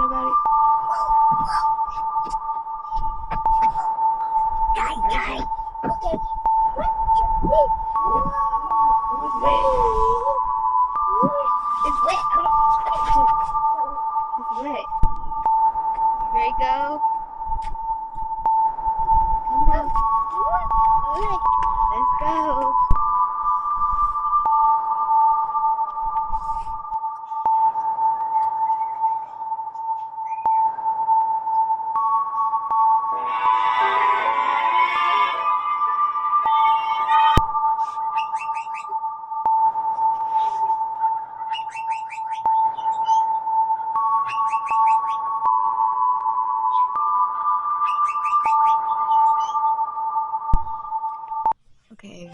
thinking about it. It's wet. It's wet. You ready to go? Come on. Let's go. Okay.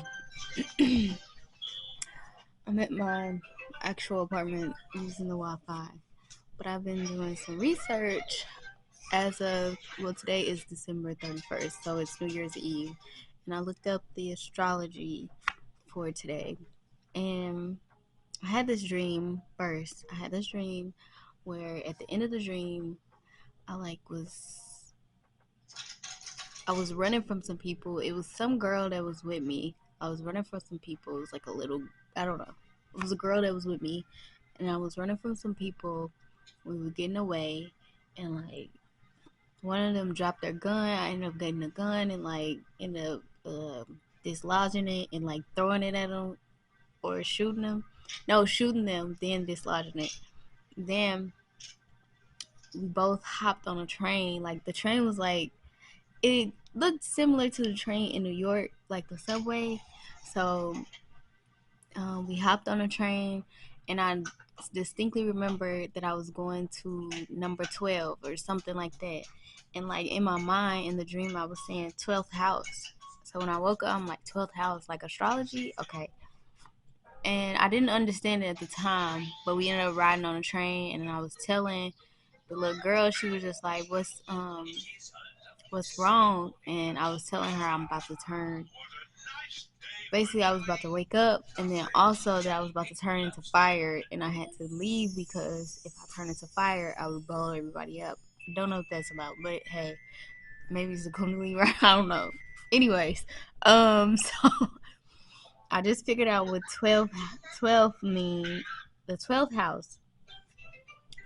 I'm at my actual apartment using the Wi-Fi, but I've been doing some research as of, well, today is December 31st, so it's New Year's Eve, and I looked up the astrology for today, and I had this dream first. I had this dream where at the end of the dream, I was running from some people. It was some girl that was with me. I was running from some people. It was like a little, I don't know. It was a girl that was with me, and I was running from some people. We were getting away, and like one of them dropped their gun. I ended up getting a gun and like ended up dislodging it and like throwing it at them or shooting them. No, shooting them, then dislodging it. Then we both hopped on a train. Like the train was like, it looked similar to the train in New York, like the subway. So we hopped on a train, and I distinctly remember that I was going to number 12 or something like that. And like in my mind, in the dream, I was saying 12th house. So when I woke up, I'm like 12th house, like astrology. Okay. And I didn't understand it at the time, but we ended up riding on a train, and I was telling the little girl, she was just like, what's wrong? And I was telling her I'm about to turn. Basically, I was about to wake up, and then also that I was about to turn into fire, and I had to leave because if I turn into fire, I would blow everybody up. I don't know what that's about, but hey, maybe it's a kundalini, right? I don't know. Anyways, so I just figured out what 12 mean, the 12th house.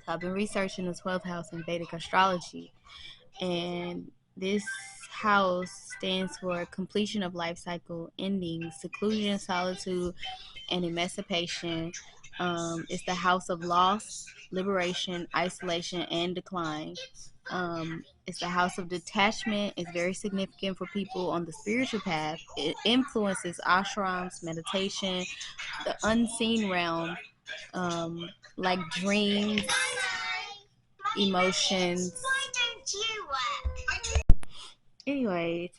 So I've been researching the 12th house in Vedic astrology, and this house stands for completion of life cycle, ending, seclusion, solitude, and emancipation. It's the house of loss, liberation, isolation, and decline. It's the house of detachment. It's very significant for people on the spiritual path. It influences ashrams, meditation, the unseen realm, like dreams, emotions. Anyways,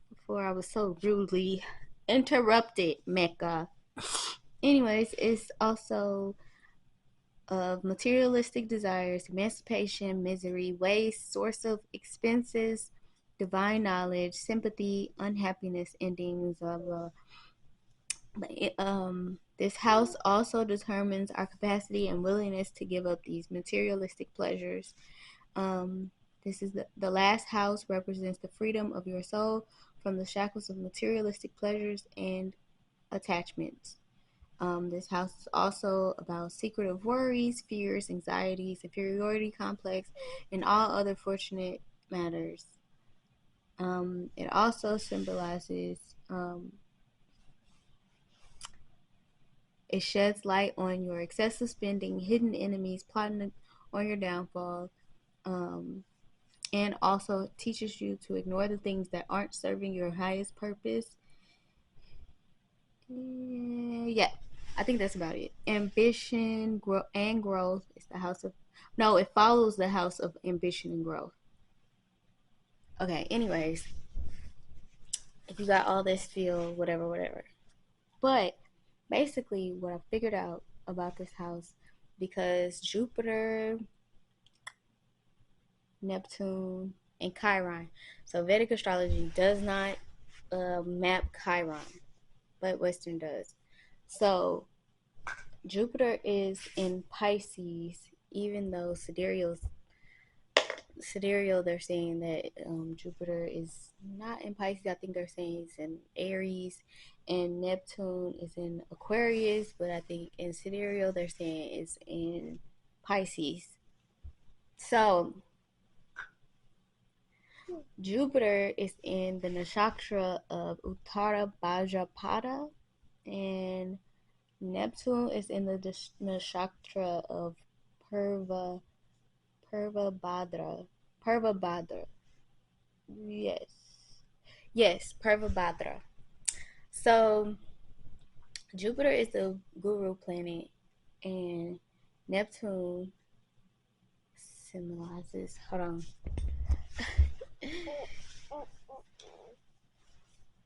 before I was so rudely interrupted, Mecca. Anyways, it's also of materialistic desires, emancipation, misery, waste, source of expenses, divine knowledge, sympathy, unhappiness, endings, blah blah. This house also determines our capacity and willingness to give up these materialistic pleasures. Um, this is the last house represents the freedom of your soul from the shackles of materialistic pleasures and attachments. This house is also about secretive worries, fears, anxieties, inferiority complex, and all other fortunate matters. It also symbolizes, it sheds light on your excessive spending, hidden enemies, plotting on your downfall, and also teaches you to ignore the things that aren't serving your highest purpose. Yeah, I think that's about it. Ambition, and growth is the house of. No, it follows the house of ambition and growth. Okay, anyways, if you got all this feel, whatever, whatever. But basically, what I figured out about this house, because Jupiter, Neptune, and Chiron. So Vedic astrology does not map Chiron, but Western does. So Jupiter is in Pisces, even though sidereal's sidereal, they're saying that Jupiter is not in Pisces. I think they're saying it's in Aries, and Neptune is in Aquarius. But I think in sidereal, they're saying it's in Pisces. So Jupiter is in the nakshatra of Uttara Bhadrapada, and Neptune is in the nakshatra of Purva Purvabhadra. Purvabhadra. Yes. Yes, Purvabhadra. So Jupiter is the guru planet, and Neptune symbolizes. Hold on,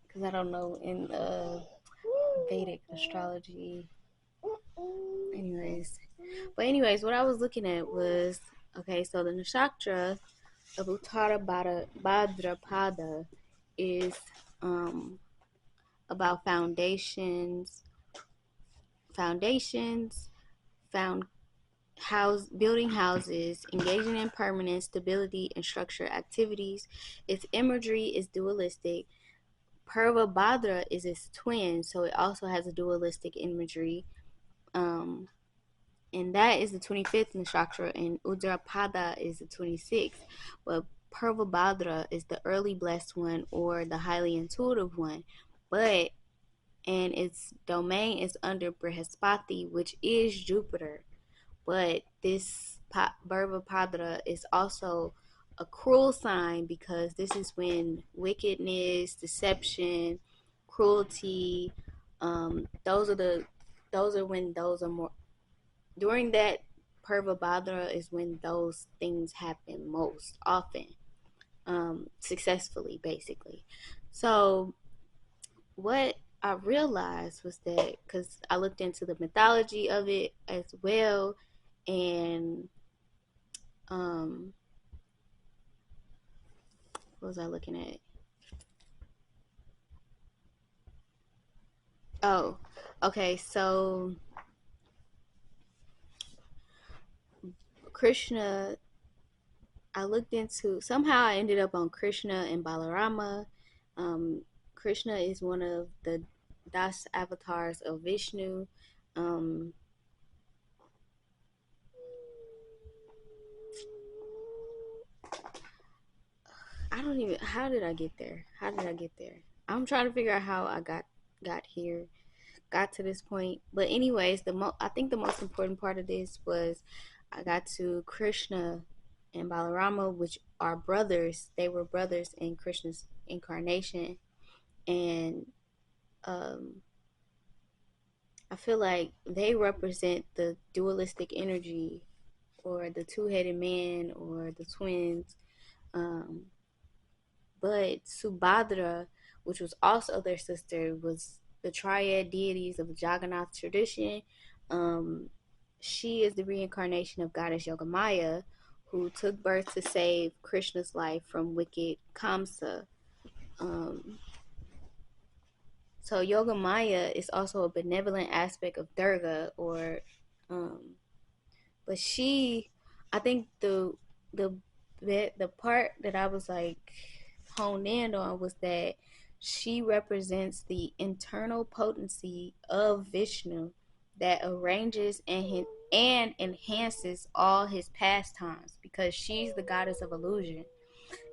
because I don't know in Vedic astrology. Anyways, but anyways, what I was looking at was okay. So the nakshatra of Uttara Bhadrapada is um about foundations, found building houses, engaging in permanent stability and structure activities. Its imagery is dualistic. Purvabhadra is its twin, so it also has a dualistic imagery. Um, and that is the 25th nakshatra, and Uttarapada is the 26th. But Purvabhadra is the early blessed one or the highly intuitive one. But and its domain is under Brihaspati, which is Jupiter. But this Purvabhadra is also a cruel sign because this is when wickedness, deception, cruelty, those are when those are more during that Purvabhadra is when those things happen most often, successfully, basically. So what I realized was that because I looked into the mythology of it as well, and um, what was I looking at? Oh, okay. So Krishna, I looked into somehow I ended up on Krishna and Balarama. Um, Krishna is one of the Das avatars of Vishnu. Um, I don't even. How did I get there? How did I get there? I'm trying to figure out how I got here, got to this point. But anyways, I think the most important part of this was I got to Krishna and Balarama, which are brothers. They were brothers in Krishna's incarnation, and um, I feel like they represent the dualistic energy, or the two-headed man, or the twins. Um, but Subhadra, which was also their sister, was the triad deities of the Jagannath tradition. Um, she is the reincarnation of goddess Yogamaya, who took birth to save Krishna's life from wicked Kamsa. Um, so Yogamaya is also a benevolent aspect of Durga, or um, but she, I think the the part that I was like honed in on was that she represents the internal potency of Vishnu that arranges and enhances all his pastimes, because she's the goddess of illusion,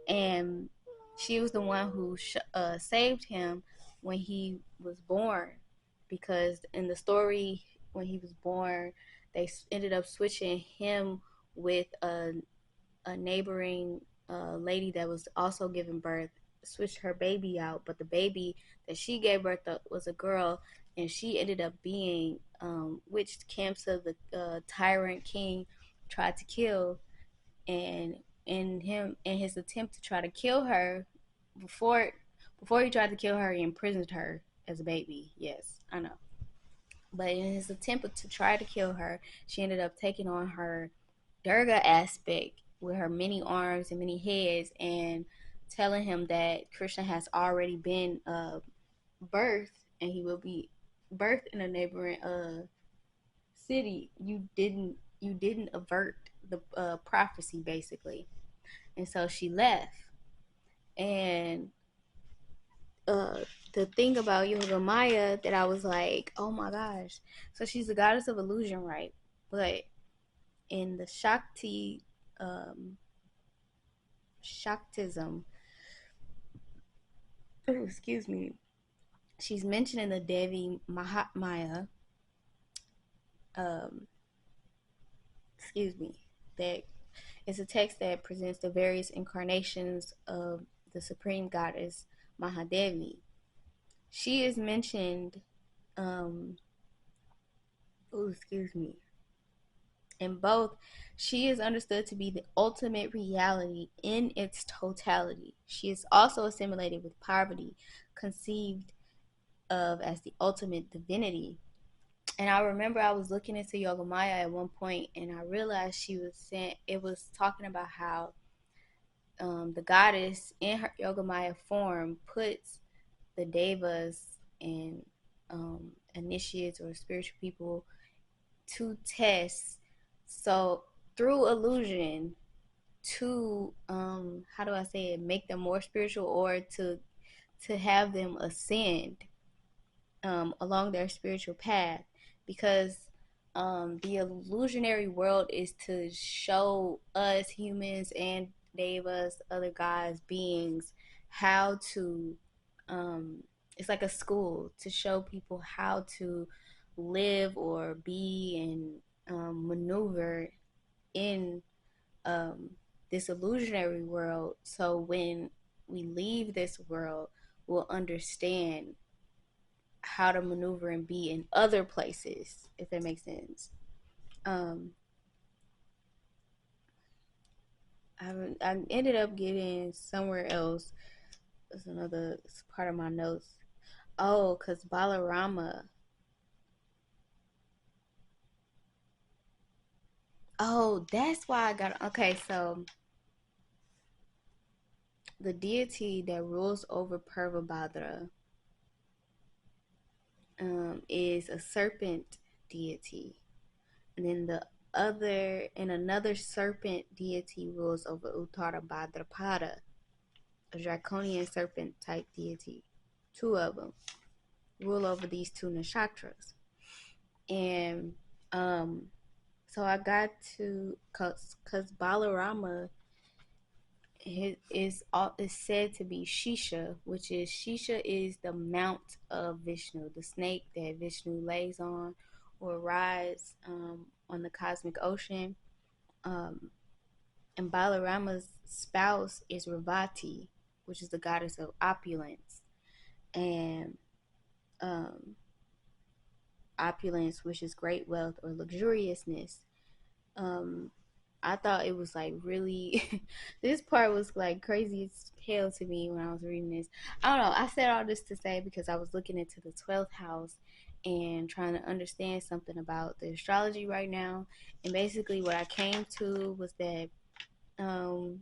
and she was the one who saved him when he was born, because in the story when he was born they ended up switching him with a neighboring lady that was also giving birth, switched her baby out, but the baby that she gave birth to was a girl, and she ended up being which Kamsa, the tyrant king, tried to kill, and in his attempt to try to kill her, before before he tried to kill her, he imprisoned her as a baby. Yes, I know. But in his attempt to try to kill her, she ended up taking on her Durga aspect with her many arms and many heads, and telling him that Krishna has already been birthed, and he will be birthed in a neighboring city. You didn't avert the prophecy, basically. And so she left. And uh, the thing about Yoga Maya that I was like, oh my gosh. So she's the goddess of illusion, right? But in the um, Shaktism, oh, excuse me, she's mentioned in the Devi Mahatmya, um, excuse me, that it's a text that presents the various incarnations of the supreme goddess Mahadevi. She is mentioned, um, oh, excuse me, in both. She is understood to be the ultimate reality in its totality. She is also assimilated with Parvati, conceived of as the ultimate divinity. And I remember I was looking into Yoga Maya at one point, and I realized she was saying it was talking about how the goddess in her Yoga Maya form puts the devas and initiates or spiritual people to test. So through illusion, to how do I say it, make them more spiritual, or to have them ascend along their spiritual path, because the illusionary world is to show us humans and devas, other gods, beings, how to it's like a school to show people how to live or be and maneuver in um, this illusionary world. So when we leave this world, we'll understand how to maneuver and be in other places, if that makes sense. Um, I ended up getting somewhere else. That's another part of my notes. Oh, because Balarama. Oh, that's why I got. Okay, so the deity that rules over Purvabhadra is a serpent deity. And then another serpent deity rules over Uttara Bhadrapada, a draconian serpent type deity. Two of them rule over these two nakshatras. And um, so I got to, cause Balarama is said to be Shisha is the mount of Vishnu, the snake that Vishnu lays on or rides on the cosmic ocean. Um, and Balarama's spouse is Ravati, which is the goddess of opulence, and um, opulence, which is great wealth or luxuriousness. Um, I thought it was like really, this part was like crazy as hell to me when I was reading this. I don't know. I said all this to say because I was looking into the 12th house and trying to understand something about the astrology right now. And basically, what I came to was that um,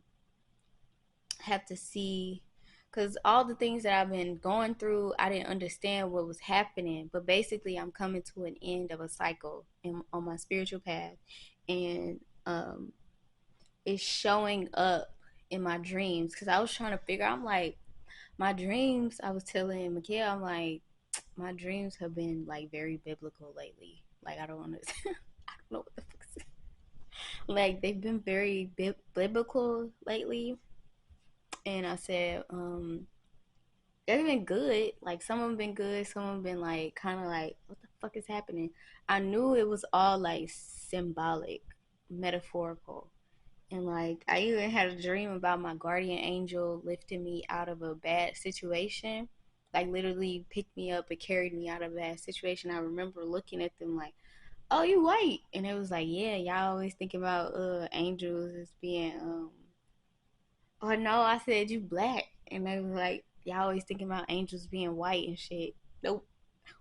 have to see, because all the things that I've been going through, I didn't understand what was happening. But basically, I'm coming to an end of a cycle on my spiritual path, and it's showing up in my dreams. Because I was trying to figure, I'm like, my dreams. I was telling Mikhail, I'm like, my dreams have been like very biblical lately. Like I don't understand. I don't know what the fuck. Like they've been very biblical lately, and I said, they've been good. Like some of them been good, some of them been like kind of like, what the fuck is happening? I knew it was all like symbolic, metaphorical, and like I even had a dream about my guardian angel lifting me out of a bad situation, like literally picked me up and carried me out of a bad situation. I remember looking at them like, "Oh, you white," and it was like, "Yeah, y'all always think about angels as being oh no, I said you black," and they was like, "Y'all always thinking about angels being white and shit." Nope.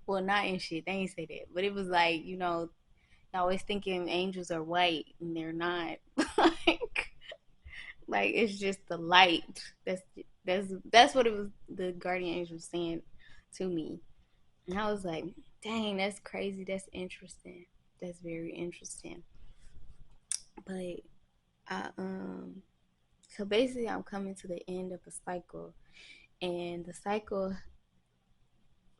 Well, not and shit. They ain't say that, but it was like, y'all always thinking angels are white and they're not. like, like it's just the light. That's what it was. The guardian angel was saying to me, and I was like, "Dang, that's crazy. That's interesting. That's very interesting." But I So basically, I'm coming to the end of a cycle, and the cycle.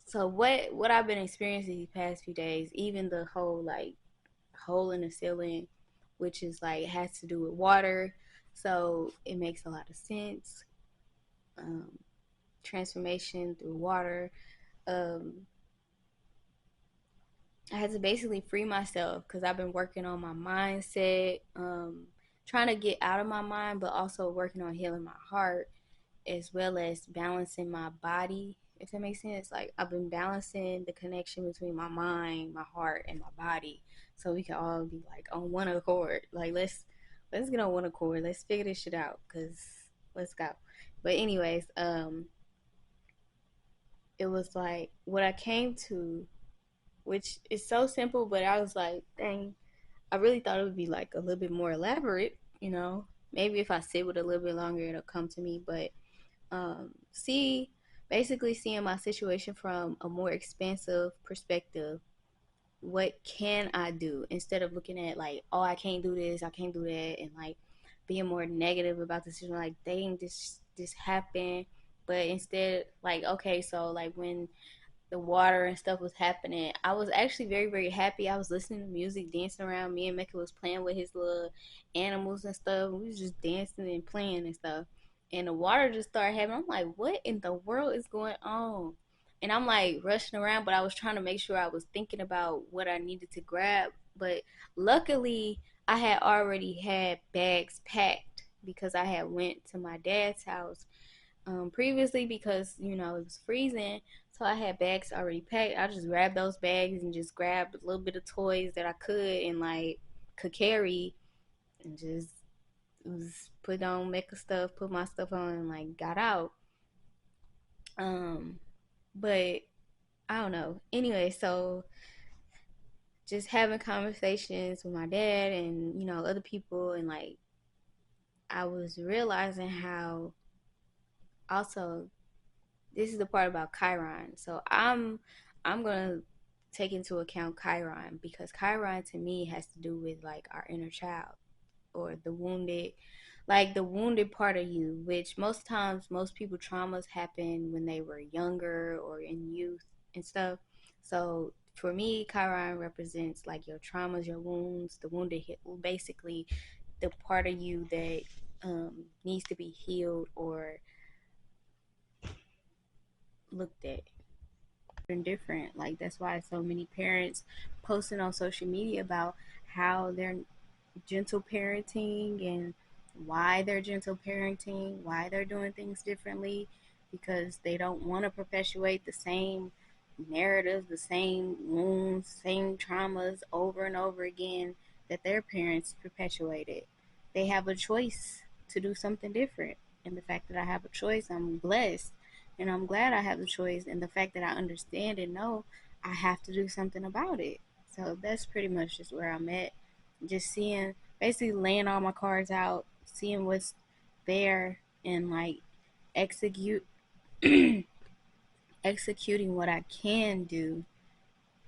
So what I've been experiencing these past few days, even the whole like hole in the ceiling, which is like has to do with water, so it makes a lot of sense. Um, Transformation through water. Um, I had to basically free myself because I've been working on my mindset, trying to get out of my mind, but also working on healing my heart as well as balancing my body, if that makes sense. Like I've been balancing the connection between my mind, my heart, and my body, so we can all be like on one accord. Like let's get on one accord. Let's figure this shit out, cause let's go. But anyways, it was like what I came to, which is so simple, but I was like, dang, I really thought it would be like a little bit more elaborate, you know. Maybe if I sit with it a little bit longer, it'll come to me. But basically seeing my situation from a more expansive perspective. What can I do instead of looking at like, oh, I can't do this, I can't do that, and like being more negative about the situation, like, dang, this happened. But instead, like, okay, so like when the water and stuff was happening, I was actually very, very happy. I was listening to music, dancing around. Me and Mecca was playing with his little animals and stuff. We was just dancing and playing and stuff. And the water just started happening. I'm like, what in the world is going on? And I'm like rushing around, but I was trying to make sure I was thinking about what I needed to grab. But luckily, I had already had bags packed because I had went to my dad's house previously because it was freezing. So I had bags already packed. I just grabbed those bags and just grabbed a little bit of toys that I could and like could carry, and just was put on makeup stuff, put my stuff on, and like got out. But I don't know. Anyway, so just having conversations with my dad and other people, and like I was realizing how also this is the part about Chiron. So I'm gonna take into account Chiron, because Chiron to me has to do with like our inner child, or the wounded, like the wounded part of you, which most times most people traumas happen when they were younger or in youth and stuff. So for me, Chiron represents like your traumas, your wounds, the wounded, basically the part of you that needs to be healed or looked at and different. Like that's why so many parents posting on social media about how they're gentle parenting and why they're gentle parenting, why they're doing things differently, because they don't want to perpetuate the same narratives, the same wounds, same traumas over and over again that their parents perpetuated. They have a choice to do something different. And the fact that I have a choice, I'm blessed. And I'm glad I have the choice. And the fact that I understand and know I have to do something about it. So that's pretty much just where I'm at. Just seeing, basically laying all my cards out, seeing what's there, and like execute executing what I can do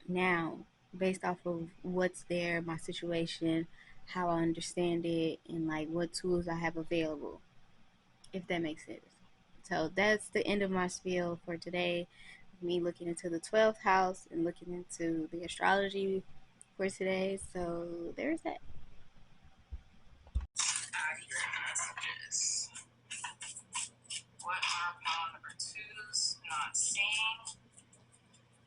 now based off of what's there, my situation, how I understand it, and like what tools I have available, if that makes sense. So that's the end of my spiel for today. Me looking into the 12th house and looking into the astrology for today. So there's that. Messages. What are pile number twos not seeing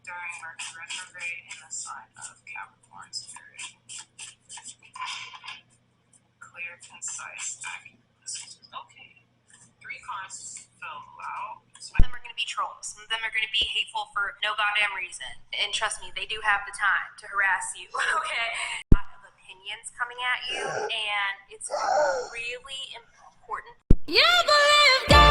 during Mercury retrograde in the sign of Capricorn spirit? Clear, concise, accurate messages. Okay. 3 cards fell out. Some of them are going to be trolls. Some of them are going to be hateful for no goddamn reason. And trust me, they do have the time to harass you, okay? A lot of opinions coming at you, and it's really important. You believe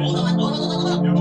6, 7,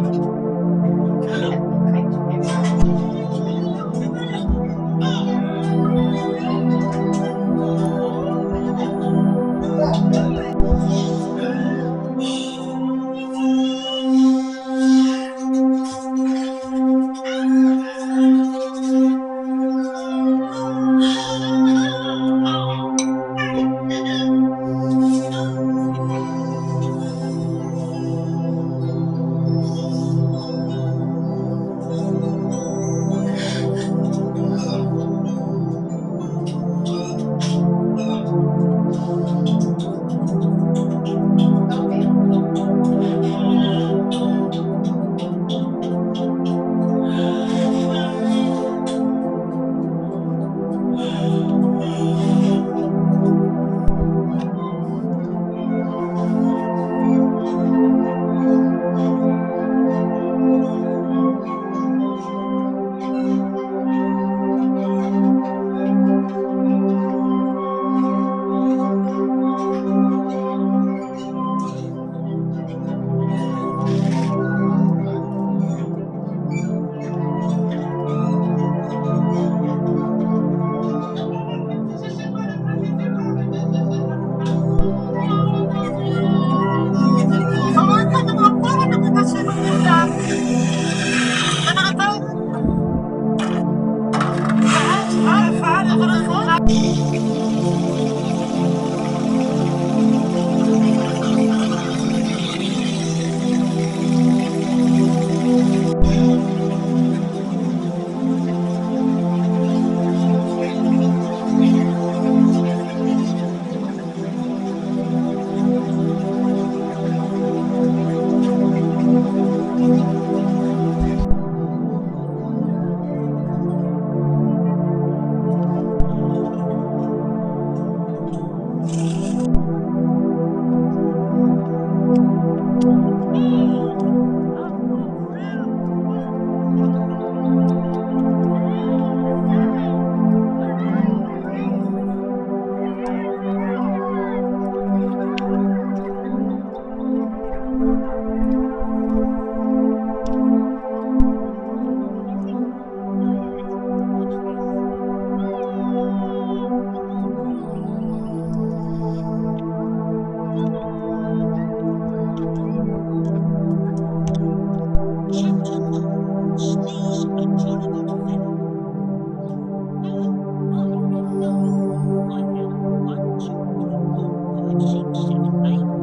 8.